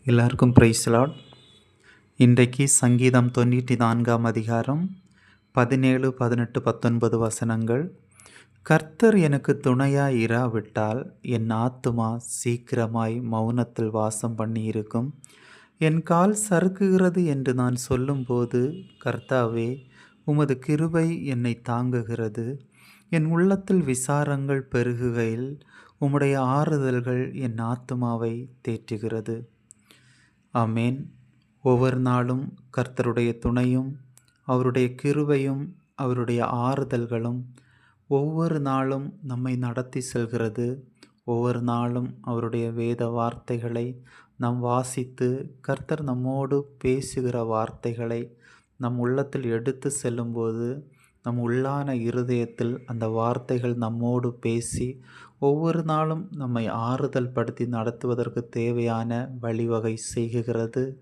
எல்லாருக்கும் price Lord. இன்றைக்கு சங்கீதம் 94ஆம் அதிகாரம் 17, 18, 19 வசனங்கள். கர்த்தர் எனக்கு துணையாய் இராவிட்டால் என் ஆத்துமா சீக்கிரமாய் மௌனத்தில் வாசம் பண்ணியிருக்கும். என் கால் சறுக்குகிறது என்று நான் சொல்லும்போது, கர்த்தாவே உமது கிருபை என்னை தாங்குகிறது. என் உள்ளத்தில் விசாரங்கள் பெருகுகையில் உம்முடைய ஆறுதல்கள் என் ஆத்துமாவை தேற்றுகிறது. ஆமேன். ஒவ்வொரு நாளும் கர்த்தருடைய துணையும் அவருடைய கிருபையும் அவருடைய ஆறுதல்களும் ஒவ்வொரு நாளும் நம்மை நடத்தி செல்கிறது. ஒவ்வொரு நாளும் அவருடைய வேத வார்த்தைகளை நாம் வாசித்து கர்த்தர் நம்மோடு பேசுகிற வார்த்தைகளை நம் உள்ளத்தில் எடுத்து செல்லும்போது நம் உள்ளான இருதயத்தில் அந்த வார்த்தைகள் நம்மோடு பேசி ஒவ்வொரு நாளும் நம்மை ஆறுதல் படுத்தி நடத்துவதற்கு தேவையான வழிவகை செய்கிறது.